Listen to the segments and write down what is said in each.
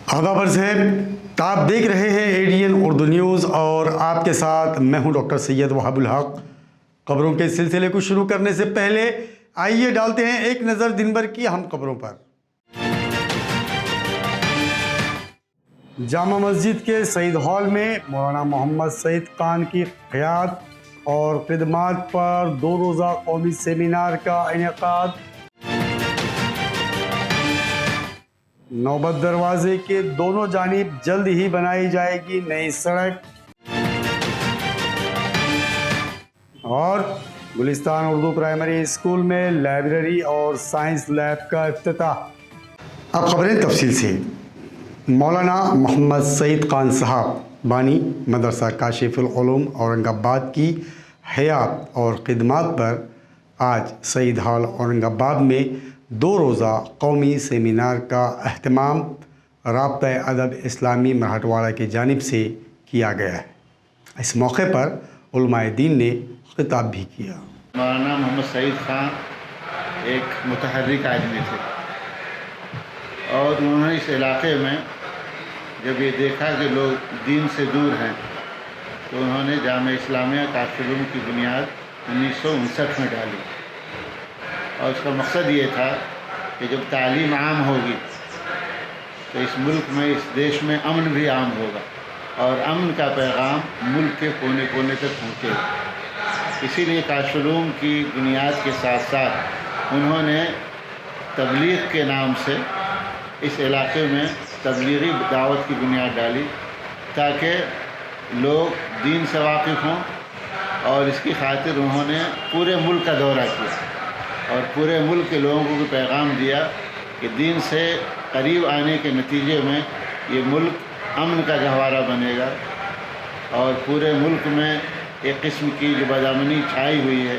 آداب عرض ہے، آپ دیکھ رہے ہیں ADN اردو نیوز اور آپ کے ساتھ میں ہوں ڈاکٹر سید وہاب الحق۔ خبروں کے سلسلے کو شروع کرنے سے پہلے آئیے ڈالتے ہیں ایک نظر دن بھر کی اہم خبروں پر۔ جامع مسجد کے سعید ہال میں مولانا محمد سعید خان کی حیات اور خدمات پر 2 روزہ قومی سیمینار کا انعقاد۔ نوبت دروازے کے دونوں جانب جلد ہی بنائی جائے گی نئی سڑک۔ اور گلستان اردو پرائمری اسکول میں لائبریری اور سائنس لیب کا افتتاح۔ اب خبریں تفصیل سے۔ مولانا محمد سعید خان صاحب بانی مدرسہ کاشف العلوم اورنگ آباد کی حیات اور خدمات پر آج سعید ہال اورنگ آباد میں 2 روزہ قومی سیمینار کا اہتمام رابطہ ادب اسلامی مرہٹواڑہ کی جانب سے کیا گیا ہے۔ اس موقع پر علماء دین نے خطاب بھی کیا۔ مولانا محمد سعید خان ایک متحرک آدمی تھے اور انہوں نے اس علاقے میں جب یہ دیکھا کہ لوگ دین سے دور ہیں تو انہوں نے جامعہ اسلامیہ کاشف العلوم کی بنیاد 1959 میں ڈالی، اور اس کا مقصد یہ تھا کہ جب تعلیم عام ہوگی تو اس ملک میں، اس دیش میں امن بھی عام ہوگا اور امن کا پیغام ملک کے کونے کونے تک پہنچے گا۔ اسی لیے کاشف العلوم کی بنیاد کے ساتھ ساتھ انہوں نے تبلیغ کے نام سے اس علاقے میں تبلیغی دعوت کی بنیاد ڈالی تاکہ لوگ دین سے واقف ہوں، اور اس کی خاطر انہوں نے پورے ملک کا دورہ کیا اور پورے ملک کے لوگوں کو پیغام دیا کہ دین سے قریب آنے کے نتیجے میں یہ ملک امن کا گہوارہ بنے گا، اور پورے ملک میں ایک قسم کی جو بدامنی چھائی ہوئی ہے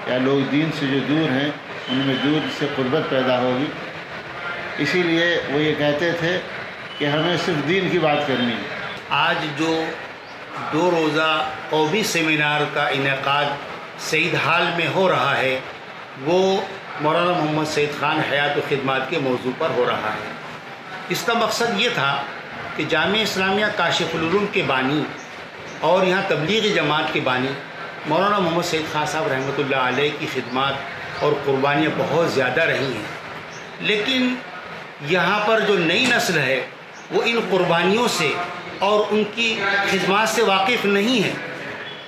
یا لوگ دین سے جو دور ہیں ان میں دور سے قربت پیدا ہوگی۔ اسی لیے وہ یہ کہتے تھے کہ ہمیں صرف دین کی بات کرنی ہے۔ آج جو 2 روزہ قومی سیمینار کا انعقاد سعید ہال میں ہو رہا ہے وہ مولانا محمد سعید خان حیات و خدمات کے موضوع پر ہو رہا ہے۔ اس کا مقصد یہ تھا کہ جامعہ اسلامیہ کاشف العلوم کے بانی اور یہاں تبلیغی جماعت کے بانی مولانا محمد سعید خان صاحب رحمۃ اللہ علیہ کی خدمات اور قربانیاں بہت زیادہ رہی ہیں، لیکن یہاں پر جو نئی نسل ہے وہ ان قربانیوں سے اور ان کی خدمات سے واقف نہیں ہے۔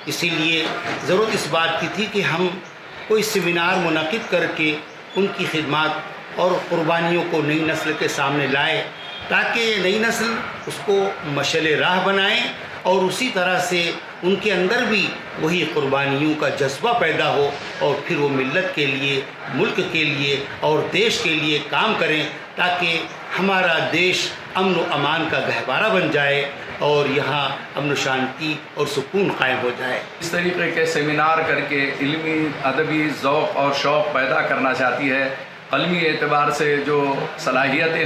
اسی لیے ضرورت اس بات کی تھی کہ ہم کوئی سیمینار منعقد کر کے ان کی خدمات اور قربانیوں کو نئی نسل کے سامنے لائے تاکہ نئی نسل اس کو مشعل راہ بنائے اور اسی طرح سے ان کے اندر بھی وہی قربانیوں کا جذبہ پیدا ہو اور پھر وہ ملت کے لیے، ملک کے لیے اور دیش کے لیے کام کریں تاکہ ہمارا دیش امن و امان کا گہوارہ بن جائے اور یہاں امن و شانتی اور سکون قائم ہو جائے۔ اس طریقے کے سیمینار کر کے علمی ادبی ذوق اور شوق پیدا کرنا چاہتی ہے۔ قلمی اعتبار سے جو صلاحیتیں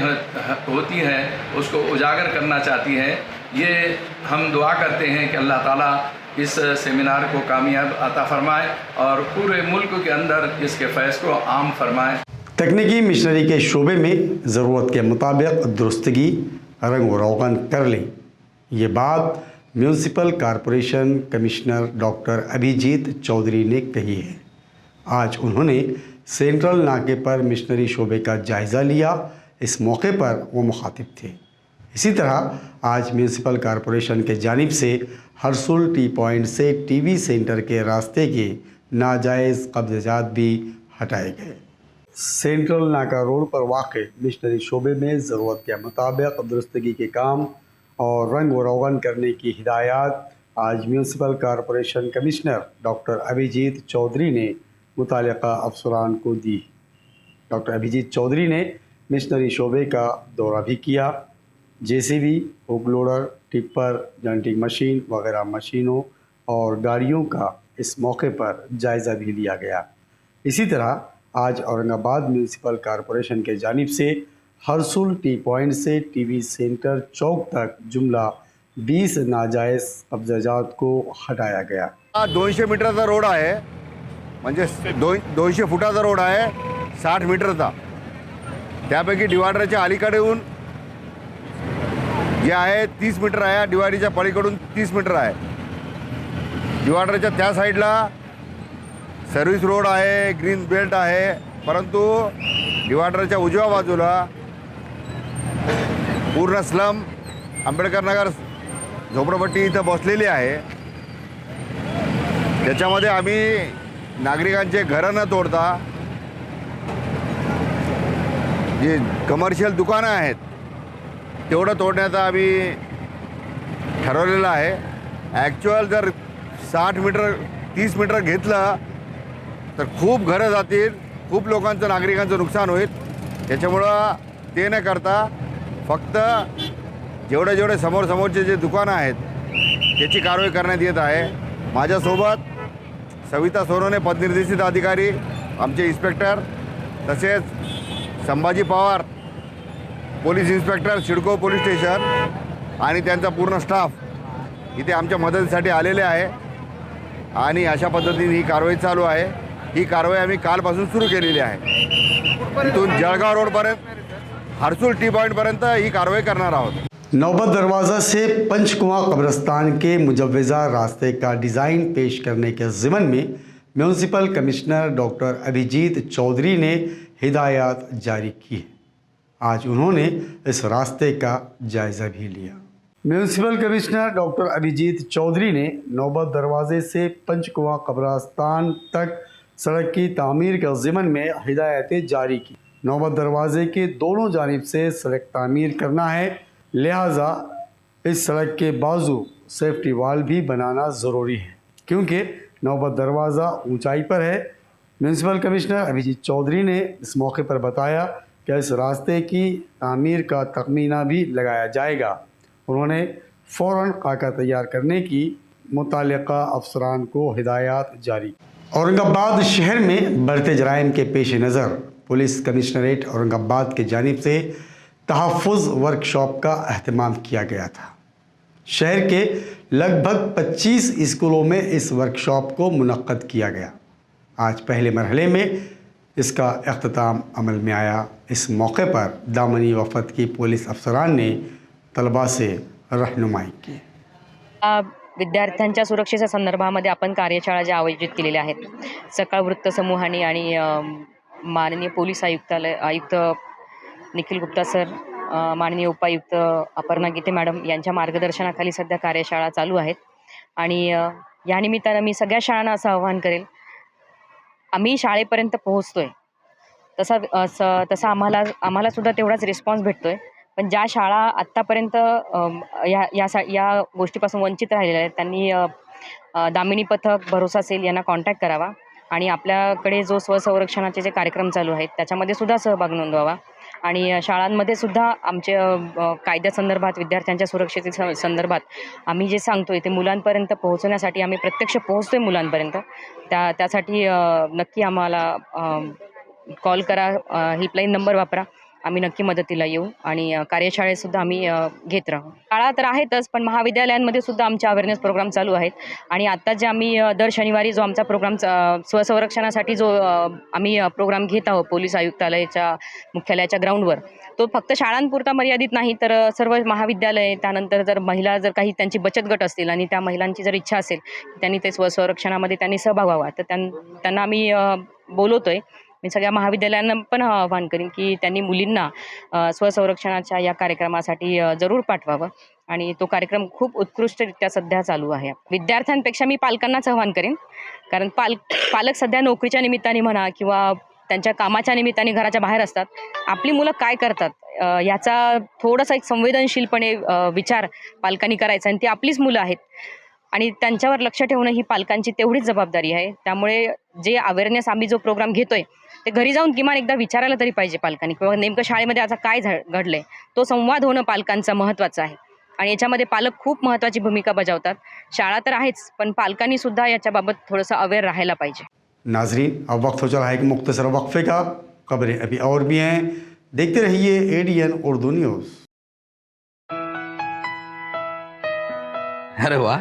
ہوتی ہیں اس کو اجاگر کرنا چاہتی ہے۔ یہ ہم دعا کرتے ہیں کہ اللہ تعالیٰ اس سیمینار کو کامیاب عطا فرمائے اور پورے ملک کے اندر اس کے فیض کو عام فرمائے۔ تکنیکی مشنری کے شعبے میں ضرورت کے مطابق درستگی رنگ و روغن کر لیں، یہ بات میونسپل کارپوریشن کمشنر ڈاکٹر ابھیجیت چودھری نے کہی ہے۔ آج انہوں نے سینٹرل ناکے پر مشنری شعبے کا جائزہ لیا۔ اس موقع پر وہ مخاطب تھے۔ اسی طرح آج میونسپل کارپوریشن کے جانب سے ہرسول ٹی پوائنٹ سے ٹی وی سینٹر کے راستے کے ناجائز قبضات بھی ہٹائے گئے۔ سینٹرل ناکا روڈ پر واقع مشنری شعبے میں ضرورت کے مطابق درستگی کے کام اور رنگ و روغن کرنے کی ہدایات آج میونسپل کارپوریشن کمشنر ڈاکٹر ابھیجیت چودھری نے متعلقہ افسران کو دی۔ ڈاکٹر ابھیجیت چودھری نے مشنری شعبے کا دورہ بھی کیا۔ JCB، ہوک لوڈر، ٹپر، جنٹنگ مشین وغیرہ مشینوں और गाड़ियों का इस मौके पर जायज़ा भी लिया गया। इसी तरह आज औरंगाबाद म्यूनसिपल कॉरपोरेशन के जानिब से हरसुल टी पॉइंट से टीवी सेंटर चौक तक जुमला 20 नाजायज़ कब्जाजात को हटाया गया। हा 200 मीटरचा रोड आहे, म्हणजे 200 फुटाचा रोड आहे, 60 मीटरचा. त्यापैकी डिवायडरच्या अलीकडेहून जे आहे 30 मीटर आहे, डिवायडरच्या पलीकडून 30 मीटर आहे. डिवायडरच्या त्या साईडला सर्व्हिस रोड आहे, ग्रीन बेल्ट आहे, परंतु डिवायडरच्या उजव्या बाजूला पूर्ण स्लम आंबेडकर नगर झोपडपट्टी इथं बसलेली आहे. त्याच्यामध्ये आम्ही नागरिकांचे घरं न तोडता जे कमर्शियल दुकानं आहेत तेवढं तोडण्याचा आम्ही ठरवलेलं आहे. ॲक्च्युअल जर 60 मीटर 30 मीटर घेतलं तर खूप घरं जातील, खूप लोकांचं नागरिकांचं नुकसान होईल. त्याच्यामुळं ते न करता फक्त जेवढे समोरचे जे दुकानं आहेत त्याची कारवाई करण्यात येत आहे. माझ्यासोबत सविता सोनवणे पदनिर्देशित अधिकारी, आमचे इन्स्पेक्टर, तसेच Sambhaji Pawar police inspector CIDCO police station आणि त्यांचा पूर्ण स्टाफ इथे आमच्या मदतीसाठी आलेले आहे. आणि अशा पद्धतीने ही कारवाई चालू आहे. ही कारवाई आम्ही कालपासून सुरू केलेली आहे. इथून जळगाव रोडपर्यंत हरसुल टी पॉइंटपर्यंत ही कारवाई करणार आहोत. नौबत दरवाज़ा से पंचकुआ कब्रिस्तान के मुजव्वज़ा रास्ते का डिज़ाइन पेश करने के ज़िमन में municipal commissioner doctor Abhijit Chaudhary ने हिदायत जारी की है। आज उन्होंने इस रास्ते का जायज़ा भी लिया। Municipal commissioner doctor Abhijit Chaudhary ने नौबत दरवाज़े से पंचकुआ कब्रिस्तान तक सड़क की तामीर के ज़िमन में हिदायतें जारी की। नौबत दरवाज़े के दोनों जानिब से सड़क तामीर करना है, लिहाजा इस सड़क के बाजू सेफ्टी वाल भी बनाना ज़रूरी है क्योंकि नौबत दरवाज़ा ऊंचाई पर है। म्यूनसिपल कमिश्नर अभिजीत चौधरी ने इस मौके पर बताया कि इस रास्ते की तामीर का तखमीना भी लगाया जाएगा। उन्होंने फ़ौरन खाका तैयार करने की मुतल्लिका अफसरान को हिदायत जारी। औरंगाबाद शहर में बढ़ते जराइम के पेश नज़र पुलिस कमिश्नरेट औरंगाबाद की जानिब से तहफ़्फ़ुज़ वर्कशॉप का अहतमाम किया गया था। शहर के लगभग 25 स्कूलों में इस वर्कशॉप को मुनक्कद किया गया। आज पहले मरहले में इसका अख्ताम अमल में आया। इस मौके पर दामनी वफद की पुलिस अफसरान ने तलबा से रहनुमाई की। विद्यार्थ्यांच्या सुरक्षेच्या संदर्भामध्ये आपण कार्यशाळा ज्या आयोजित केलेल्या आहेत, सकाळ वृत्तसमूहाने आणि माननीय पोलीस आयुक्त निखिल गुप्ता सर, माननीय उपायुक्त अपर्णा गीते मॅडम यांच्या मार्गदर्शनाखाली सध्या कार्यशाळा चालू आहेत. आणि या निमित्तानं मी सगळ्या शाळांना असं आवाहन करेल, आम्ही शाळेपर्यंत पोहोचतोय तसा आम्हाला सुद्धा तेवढाच रिस्पॉन्स भेटतोय. पण ज्या शाळा आत्तापर्यंत या गोष्टीपासून वंचित राहिलेल्या आहेत त्यांनी दामिनी पथक, भरोसा सेल यांना कॉन्टॅक्ट करावा आणि आपल्याकडे जो स्वसंरक्षणाचे जे कार्यक्रम चालू आहेत त्याच्यामध्ये सुद्धा सहभाग नोंदवावा. आणि शाळांमध्ये सुद्धा आमच्या कायद्यासंदर्भात, विद्यार्थ्यांच्या सुरक्षेच्या संदर्भात आम्ही जे सांगतोय ते मुलांपर्यंत पोहोचण्यासाठी आम्ही प्रत्यक्ष पोहोचतोय मुलांपर्यंत. त्यासाठी नक्की आम्हाला कॉल करा, हेल्पलाईन नंबर वापरा, आम्ही नक्की मदतीला येऊ आणि कार्यशाळेतसुद्धा आम्ही घेत राहू. शाळा तर आहेतच, पण महाविद्यालयांमध्ये सुद्धा आमचे अवेअरनेस प्रोग्राम चालू आहेत. आणि आत्ता जे आम्ही दर शनिवारी जो आमचा प्रोग्राम स्वसंरक्षणासाठी जो आम्ही प्रोग्राम घेत आहोत पोलीस आयुक्तालयाच्या मुख्यालयाच्या ग्राउंडवर, तो फक्त शाळांपुरता मर्यादित नाही तर सर्व महाविद्यालय, त्यानंतर जर महिला जर काही त्यांची बचत गट असतील आणि त्या महिलांची जर इच्छा असेल त्यांनी ते स्वसंरक्षणामध्ये त्यांनी सहभाग व्हावा तर त्यांना आम्ही बोलवतोय. मी सगळ्या महाविद्यालयांना पण आवाहन करीन की त्यांनी मुलींना स्वसंरक्षणाच्या या कार्यक्रमासाठी जरूर पाठवावं. आणि तो कार्यक्रम खूप उत्कृष्टरित्या सध्या चालू आहे. विद्यार्थ्यांपेक्षा मी पालकांनाच आवाहन करीन, कारण पालक सध्या नोकरीच्या निमित्ताने म्हणा किंवा त्यांच्या कामाच्या निमित्ताने घराच्या बाहेर असतात. आपली मुलं काय करतात याचा थोडासा एक संवेदनशीलपणे विचार पालकांनी करायचा आणि ती आपलीच मुलं आहेत आणि त्यांच्यावर लक्ष ठेवणं ही पालकांची तेवढीच जबाबदारी आहे. त्यामुळे जे अवेअरनेस आम्ही जो प्रोग्राम घेतोय ते घरी जाऊन किमान एकदा विचारायला तरी पाहिजे पालकांनी, किंवा नेमकं शाळेमध्ये आता काय घडलंय, तो संवाद होणं पालकांचं महत्त्वाचं आहे. आणि याच्यामध्ये पालक खूप महत्त्वाची भूमिका बजावतात. शाळा तर आहेच, पण पालकांनी सुद्धा याच्याबाबत थोडंसं अवेअर राहायला पाहिजे. नाजरीन, अब वक्त हो चला है एक मुख्तसर वक्फे का. खबरें अभी और भी हैं, देखते रहिए ADN उर्दू न्यूज़. अरे वा,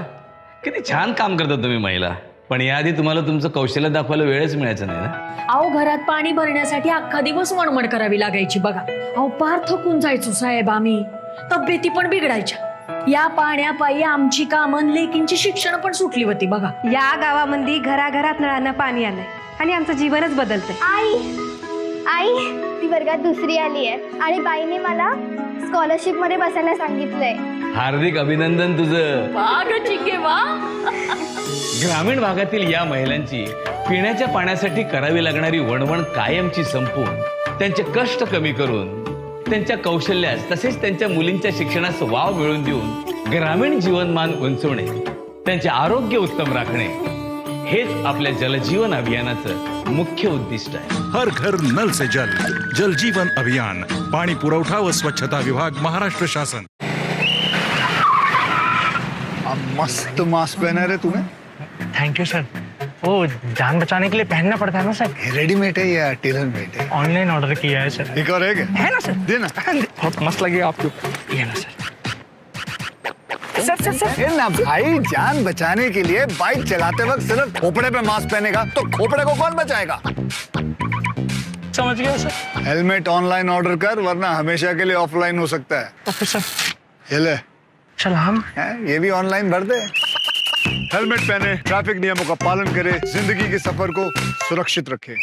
किती छान काम करता तुम्ही महिला. पण याआधी तुम्हाला तुमचं कौशल्य दाखवायला वेळच मिळायचा नाही ना. अहो, घरात पाणी भरण्यासाठी अख्खा दिवस वणवण करावी लागायची बघा. अहो, पार थकून जायचो साहेब आम्ही. तब्येती पण बिघडायच्या. या पाण्यापायी आमची कामं लेकींची शिक्षण पण सुटली होती बघा. या गावामध्ये घराघरात नळांना पाणी आलंय आणि आमचं जीवनच बदलतंय. आई ती वर्गात दुसरी आली आहे आणि बाईने मला स्कॉलरशिप मध्ये बसायला सांगितलंय. हार्दिक अभिनंदन तुझं. ग्रामीण भागातील या महिलांची पिण्याच्या पाण्यासाठी करावी लागणारी वणवण कायमची संपवून, त्यांचे कष्ट कमी करून, त्यांच्या कौशल्यास तसेच त्यांच्या मुलींच्या शिक्षणास वाव मिळवून देऊन ग्रामीण जीवनमान उंचवणे, त्यांचे आरोग्य उत्तम राखणे, हेच आपल्या जलजीवन अभियानाचं मुख्य उद्दिष्ट आहे. हर घर नल से जल, जल जीवन अभियान, पाणी पुरवठा व स्वच्छता विभाग, महाराष्ट्र शासन. मस्त मास्क पहना रे तूने. Thank you sir. वो जान बचाने के लिए पहनना पड़ता है ना सर. रेडीमेड है या टेलर मेड है? ऑनलाइन ऑर्डर किया है सर. एक और है क्या? है ना सर. देना. बहुत मस्त लगेगा आपको. ये ना सर. सर ना भाई, जान बचाने के लिए बाइक चलाते वक्त सिर्फ खोपड़े पे मास्क पहनेगा तो खोपड़े को कौन बचाएगा? समझ गया सर. हेलमेट ऑनलाइन ऑर्डर कर, वरना हमेशा के लिए ऑफलाइन हो सकता है. Okay sir. ये ले. चल हम ये भी ऑनलाइन भर दे. हेलमेट पहने, ट्रैफिक नियमों का पालन करे, जिंदगी के सफर को सुरक्षित रखे.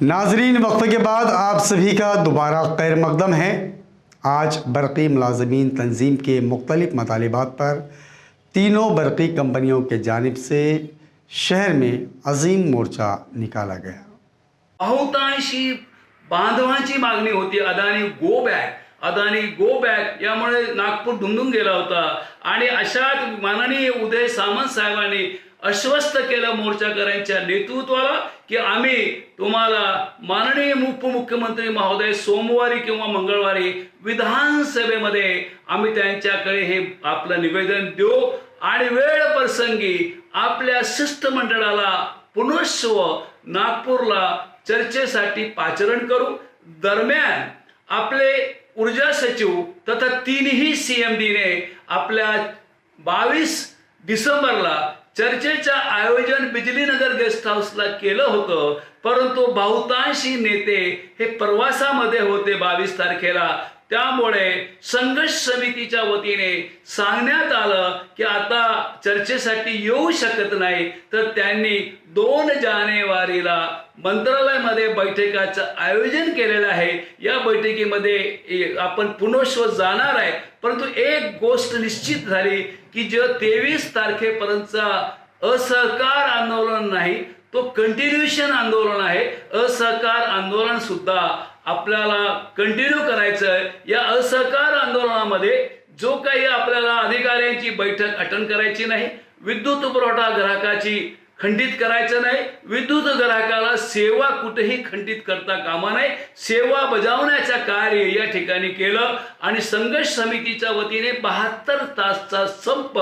नाजरीन, वक्फे के बाद आप सभी का दोबारा खैर मकदम है. आज बरक़ी मुलाज़मीन तंजीम के मुख्तलिफ मतालिबात पर तीनों बरक़ी कंपनियों के जानिब से शहर में अजीम मोर्चा निकाला गया. बहुतांशी बांधवांची मागणी होती अदानी गो बॅक यामुळे नागपूर धुंदून गेला होता. आणि अशात माननीय उदय सामंत साहेबांनी आश्वस्त केलं मोर्चाकऱ्यांच्या नेतृत्वाला की आम्ही तुम्हाला माननीय उपमुख्यमंत्री महोदय सोमवारी किंवा मंगळवारी विधानसभेमध्ये आम्ही त्यांच्याकडे हे आपलं निवेदन देऊ आणि वेळ प्रसंगी आपल्या शिष्टमंडळाला पुनश्व नागपूरला चर्चेसाठी पाचारण करू. दरम्यान आपले ऊर्जा सचिव तथा तीनही CMDने आपल्या 22 डिसेंबरला चर्चेचं आयोजन बिजलीनगर गेस्ट हाऊसला केलं होतं. परंतु बहुतांशी नेते हे प्रवासामध्ये होते 22 तारखेला. त्यामुळे संघर्ष समितीच्या वतीने सांगण्यात आलं की आता चर्चेसाठी येऊ शकत नाही. तर त्यांनी 2 जानेवारीला मंत्रालयामध्ये बैठकाचं आयोजन केलेलं आहे. या बैठकीमध्ये आपण पुनश्व जाणार आहे. परंतु एक गोष्ट निश्चित झाली की जो 23 तारखेपर्यंतचा असहकार आंदोलन नाही, तो कंटिन्युएशन आंदोलन आहे. असहकार आंदोलन सुद्धा आपल्याला कंटिन्यू करायचं आहे. या असहकार आंदोलनामध्ये जो काही आपल्याला अधिकाऱ्यांची बैठक अटेंड करायची नाही, विद्युत पुरवठा ग्राहकाची खंडित करायचं नाही, विद्युत ग्राहकाला सेवा कुठेही खंडित करता कामा नये. सेवा बजावण्याचं कार्य या ठिकाणी केलं आणि संघर्ष समितीच्या वतीने 72 तासचा संप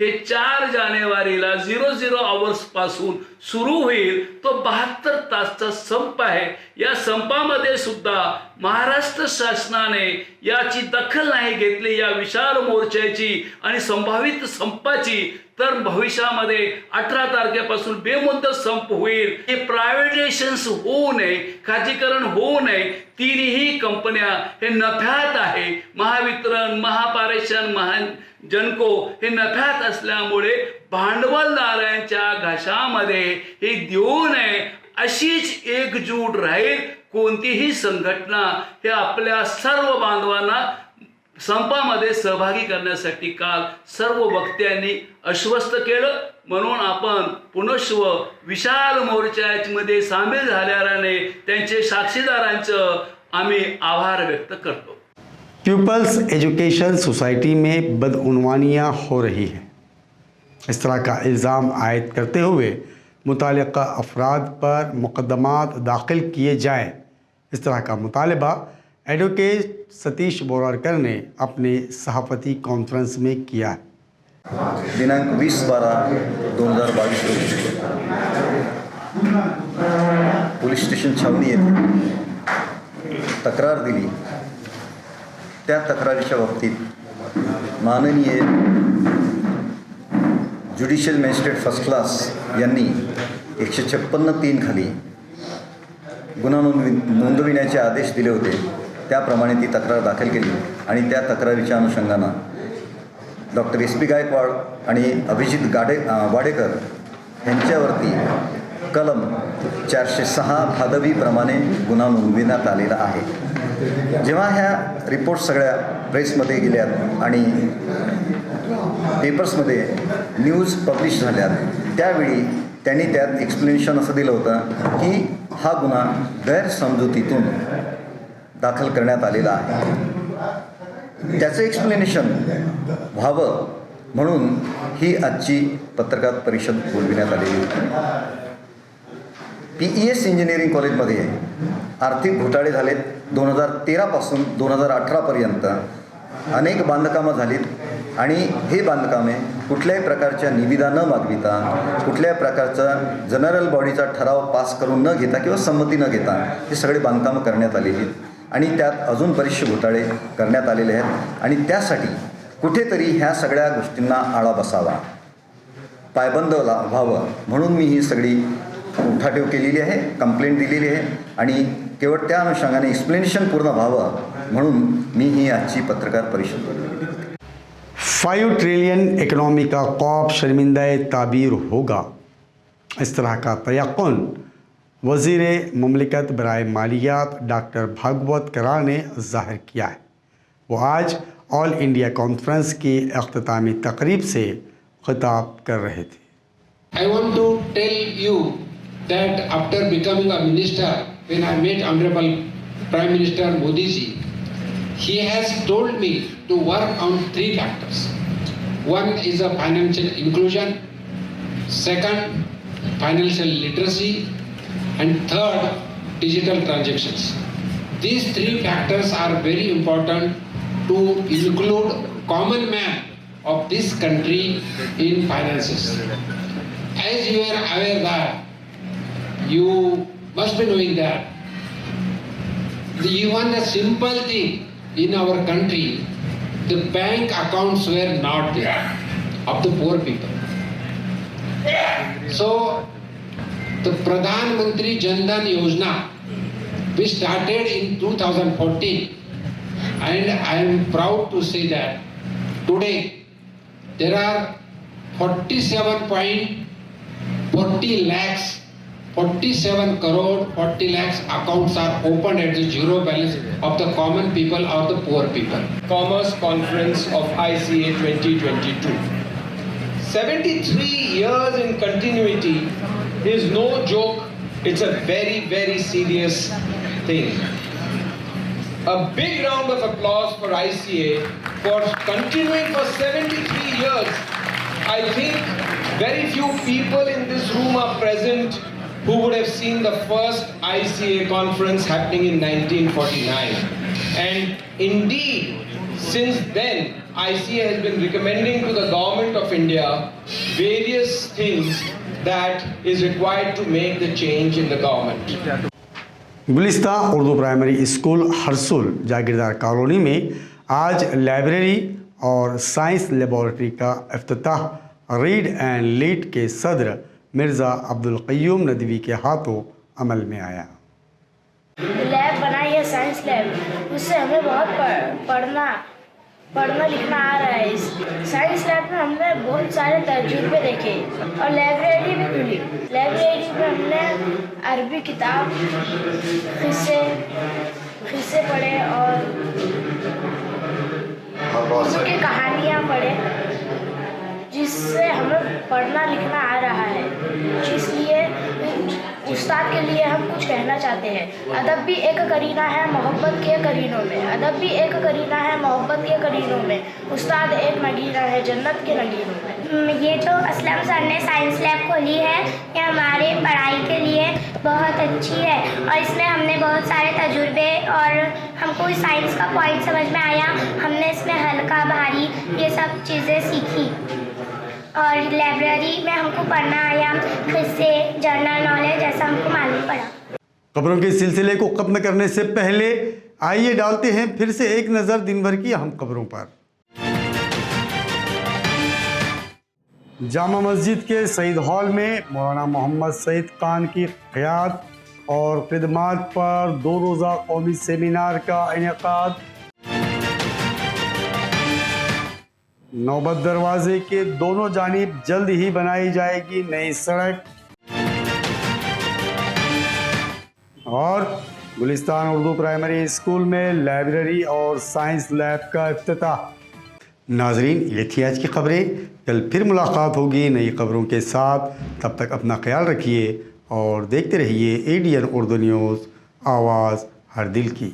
हे 4 जानेवारीला 00 आवर्स पासून सुरू होईल. तो 72 तासचा संप आहे. या संपामध्ये सुद्धा महाराष्ट्र शासनाने याची दखल नाही घेतली या विशाल मोर्चाची आणि संभावित संपाची. तर भविष्यामध्ये 18 तारखेपासून बेमुदत संप होईल. हे प्रायव्हेटायझेशन होऊ नये, खाजगीकरण होऊ नये. तिन्ही कंपन्या हे नफ्यात आहे. महावितरण, महापारेषण, महाजनको हे नफ्यात असल्यामुळे भांडवलदारांच्या घशामध्ये हे देऊ नये. अशीच एकजूट राहील. कोणतीही संघटना हे आपल्या सर्व बांधवांना संपामध्ये सहभागी करण्यासाठी काल सर्व वक्त्यांनी आश्वस्त केलं. म्हणून आपण पुनश्व विशाल मोर्चामध्ये सामील झाल्याने त्यांचे साक्षीदारांचं आम्ही आभार व्यक्त करतो. पीपल्स एजुकेशन सोसाइटी में बदउनवानियाँ हो रही हैं. इस तरह का इल्ज़ाम आयद करते हुए मुताल्लिक़ा अफराद पर मुक़दमात दाखिल किए जाएँ, इस तरह का मुतालबा एडवोकेट सतीश बोरारकर ने अपने सभापति कॉन्फ्रेंस में किया है। दिनांक 20/12/2022 रोजी पोलीस स्टेशन छावणी येथे तक्रार दिली। त्या तक्रारीच्या बाबतीत माननीय ज्युडिशियल मॅजिस्ट्रेट फर्स्ट क्लास यांनी 156(3) खाली गुन्हा नोंदविण्याचे आदेश दिले होते। त्याप्रमाणे ती तक्रार दाखल केली आणि त्या तक्रारीच्या अनुषंगानं डॉक्टर SP गायकवाड आणि अभिजित वाडेकर यांच्यावरती कलम 406 भादवीप्रमाणे गुन्हा नोंदविण्यात आलेला आहे। जेव्हा ह्या रिपोर्ट सगळ्या प्रेसमध्ये गेल्यात आणि पेपर्समध्ये न्यूज पब्लिश झाल्यात, त्यावेळी त्यांनी त्यात एक्सप्लेनेशन असं दिलं होतं की हा गुन्हा गैरसमजुतीतून दाखल करण्यात आलेला आहे। त्याचं एक्सप्लेनेशन व्हावं म्हणून ही आजची पत्रकार परिषद बोलविण्यात आलेली होती। PES इंजिनिअरिंग कॉलेजमध्ये आर्थिक घोटाळे झालेत। 2013 पासून 2018 पर्यंत अनेक बांधकामं झालीत आणि हे बांधकामे कुठल्याही प्रकारच्या निविदा न मागविता, कुठल्याही प्रकारचा जनरल बॉडीचा ठराव पास करून न घेता किंवा संमती न घेता हे सगळे बांधकामं करण्यात आलेली आहेत आणि त्यात अजून बरेचसे घोटाळे करण्यात आलेले आहेत आणि त्यासाठी कुठेतरी ह्या सगळ्या गोष्टींना आळा बसावा, पायबंद व्हावं म्हणून मी ही सगळी उठाठेव केलेली आहे, कंप्लेंट दिलेली आहे आणि केवळ त्या अनुषंगाने एक्सप्लेनेशन पूर्ण व्हावं म्हणून मी ही आजची पत्रकार परिषद बोलवली। 5 ट्रिलियन इकनॉमी का ख्वाब शर्मिंदा ताबीर होगा, इस तरह का तयक्कुन वज़ीर मुमलिकत बराए मालियात डॉक्टर भागवत करार ने ज़ाहिर किया है। वो आज ऑल इंडिया कॉन्फ्रेंस की अख्तामी तकरीब से खिताब कर रहे थे। I want to tell you that after becoming a minister, when I met Honorable Prime Minister Modi ji, he has told me to work on 3 factors. One is a financial inclusion, second, financial literacy, and third, digital transactions. These 3 factors are very important to include common man of this country in finances. As you are aware that, you must be knowing that even a simple thing in our country, the bank accounts were not there of the poor people. So the Pradhan Mantri Jan Dhan Yojana, which started in 2014, and I am proud to say that today there are 47.40 lakhs, 47 crore 40 lakhs accounts are opened at the zero balance of the common people or the poor people. Commerce Conference of ICA 2022. 73 years in continuity is no joke. It's a very, very serious thing. A big round of applause for ICA for continuing for 73 years. I think very few people in this room are present who would have seen the first ICA conference happening in 1949. And indeed, since then, ICA has been recommending to the government of India various things that is required to make the change in the government. Gulista Urdu primary school Harsul Jagirdar colony में आज library और science laboratory का इफ्तिताह read and lead के सदर मिर्ज़ा अब्दुल क़य्यूम नदवी के हाथों अमल में आया। लैब बनाई है साइंस लैब, उससे हमें बहुत पढ़ना लिखना आ रहा है। इस साइंस लैब में हमने बहुत सारे तजुर्बे देखे और लाइब्रेरी भी खुली। लाइब्रेरी में हमने अरबी किताब किस्से पढ़े और उनकी कहानियाँ पढ़े, जिससे हमें पढ़ना लिखना आ रहा है। इसलिए उस्ताद के लिए हम कुछ कहना चाहते हैं। अदब भी एक करीना है मोहब्बत के करीनों में, अदब भी एक करीना है मोहब्बत के करीनों में, उस्ताद एक नगीना है जन्नत के नगीनों में। ये जो असलम सर ने साइंस लैब खोली है, ये हमारे पढ़ाई के लिए बहुत अच्छी है और इसमें हमने बहुत सारे तजुर्बे और हमको इस साइंस का पॉइंट समझ में आया। हमने इसमें हल्का भारी ये सब चीज़ें सीखी और लाइब्रेरी में हमको पढ़ना आया, किससे जनरल नॉलेज जैसा हमको मालूम पड़ा। खबरों के सिलसिले को खत्म करने से पहले आइए डालते हैं फिर से एक नज़र दिन भर की अहम खबरों पर। जामा मस्जिद के सईद हॉल में मौलाना मोहम्मद सईद खान की क़यादत और खिदमात पर 2 रोज़ा कौमी सेमिनार का इनेकाद। नौबत दरवाजे के दोनों जानिब जल्द ही बनाई जाएगी नई सड़क। और गुलिस्तान उर्दू प्राइमरी स्कूल में लाइब्रेरी और साइंस लैब का इफ्तिताह। नाजरीन, ये थी आज की खबरें। कल फिर मुलाकात होगी नई खबरों के साथ। तब तक अपना ख्याल रखिए और देखते रहिए ADN उर्दू न्यूज़, आवाज़ हर दिल की।